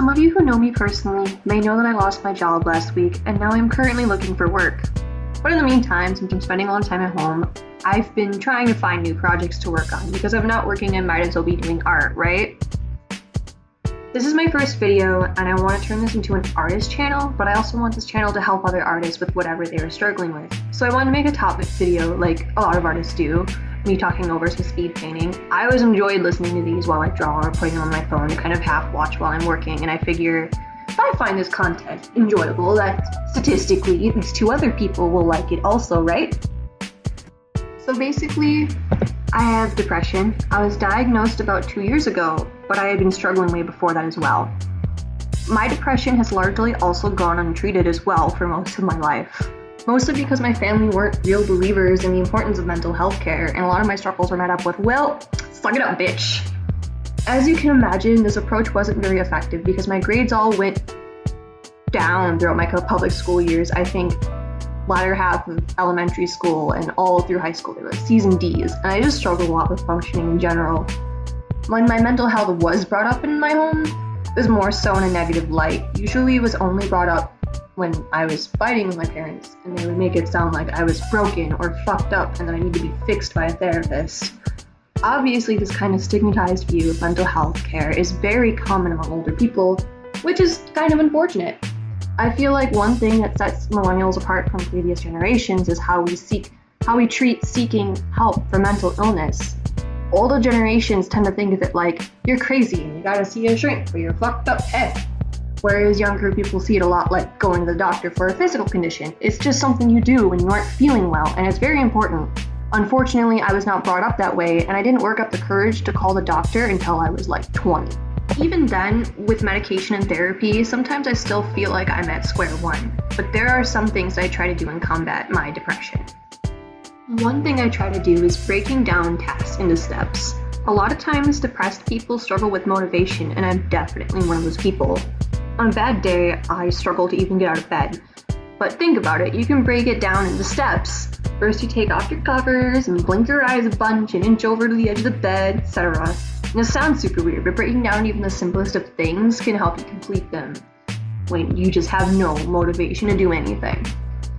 Some of you who know me personally may know that I lost my job last week and now I'm currently looking for work. But in the meantime, since I'm spending a lot of time at home, I've been trying to find new projects to work on because if I'm not working, I might as well be doing art, right? This is my first video and I want to turn this into an artist channel, but I also want this channel to help other artists with whatever they are struggling with. So I wanted to make a topic video like a lot of artists do, me talking over some speed painting. I always enjoyed listening to these while I draw or putting them on my phone to kind of half watch while I'm working, and I figure if I find this content enjoyable, that statistically at least two other people will like it also, right? So basically, I have depression. I was diagnosed about 2 years ago, but I had been struggling way before that as well. My depression has largely also gone untreated as well for most of my life. Mostly because my family weren't real believers in the importance of mental health care, and a lot of my struggles were met up with, well, suck it up, bitch. As you can imagine, this approach wasn't very effective because my grades all went down throughout my public school years. I think latter half of elementary school and all through high school, they were like C's and D's, and I just struggled a lot with functioning in general. When my mental health was brought up in my home, it was more so in a negative light. Usually it was only brought up when I was fighting with my parents, and they would make it sound like I was broken or fucked up and that I need to be fixed by a therapist. Obviously, this kind of stigmatized view of mental health care is very common among older people, which is kind of unfortunate. I feel like one thing that sets millennials apart from previous generations is how we treat seeking help for mental illness. Older generations tend to think of it like, you're crazy and you gotta see a shrink for your fucked up head. Whereas younger people see it a lot like going to the doctor for a physical condition. It's just something you do when you aren't feeling well, and it's very important. Unfortunately, I was not brought up that way, and I didn't work up the courage to call the doctor until I was like 20. Even then, with medication and therapy, sometimes I still feel like I'm at square one, but there are some things I try to do in combat my depression. One thing I try to do is breaking down tasks into steps. A lot of times, depressed people struggle with motivation, and I'm definitely one of those people. On a bad day, I struggle to even get out of bed. But think about it, you can break it down into steps. First you take off your covers and blink your eyes a bunch and inch over to the edge of the bed, etc. And it sounds super weird, but breaking down even the simplest of things can help you complete them when you just have no motivation to do anything.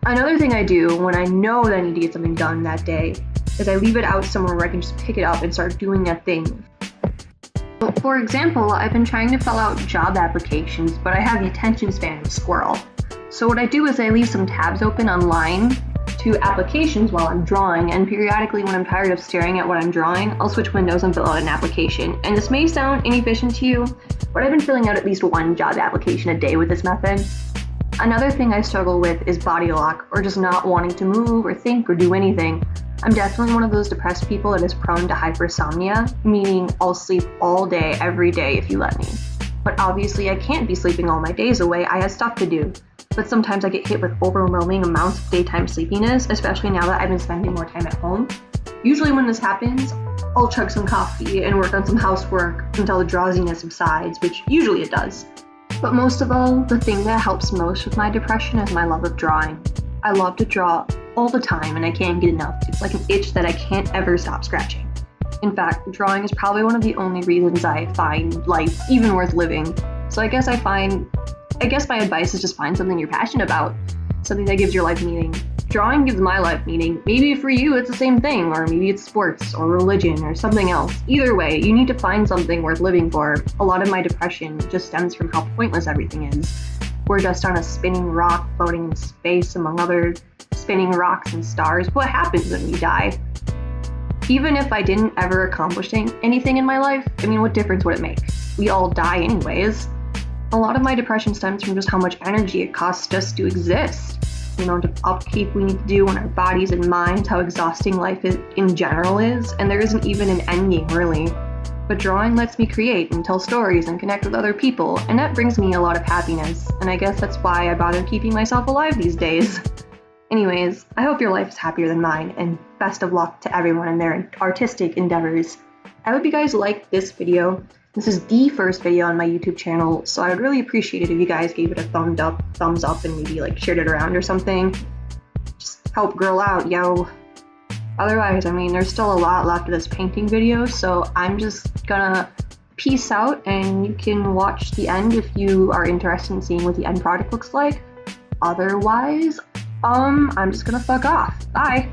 Another thing I do when I know that I need to get something done that day is I leave it out somewhere where I can just pick it up and start doing that thing. For example, I've been trying to fill out job applications, but I have the attention span of a squirrel. So what I do is I leave some tabs open online to applications while I'm drawing, and periodically when I'm tired of staring at what I'm drawing, I'll switch windows and fill out an application. And this may sound inefficient to you, but I've been filling out at least one job application a day with this method. Another thing I struggle with is body lock, or just not wanting to move or think or do anything. I'm definitely one of those depressed people that is prone to hypersomnia, meaning I'll sleep all day, every day if you let me. But obviously I can't be sleeping all my days away, I have stuff to do. But sometimes I get hit with overwhelming amounts of daytime sleepiness, especially now that I've been spending more time at home. Usually when this happens, I'll chug some coffee and work on some housework until the drowsiness subsides, which usually it does. But most of all, the thing that helps most with my depression is my love of drawing. I love to draw all the time and I can't get enough. It's like an itch that I can't ever stop scratching. In fact, drawing is probably one of the only reasons I find life even worth living. So I guess my advice is just find something you're passionate about, something that gives your life meaning. Drawing gives my life meaning. Maybe for you it's the same thing, or maybe it's sports or religion or something else. Either way, you need to find something worth living for. A lot of my depression just stems from how pointless everything is. We're just on a spinning rock floating in space among other spinning rocks and stars. What happens when we die? Even if I didn't ever accomplish anything in my life, what difference would it make? We all die anyways. A lot of my depression stems from just how much energy it costs just to exist. The amount of upkeep we need to do on our bodies and minds, how exhausting life in general is, and there isn't even an end game really. But drawing lets me create and tell stories and connect with other people, and that brings me a lot of happiness, and I guess that's why I bother keeping myself alive these days. Anyways, I hope your life is happier than mine, and best of luck to everyone in their artistic endeavors. I hope you guys liked this video. This is the first video on my YouTube channel, so I would really appreciate it if you guys gave it a thumbs up, and maybe shared it around or something. Just help girl out, yo. Otherwise, there's still a lot left of this painting video, so I'm just gonna peace out, and you can watch the end if you are interested in seeing what the end product looks like. Otherwise, I'm just gonna fuck off. Bye.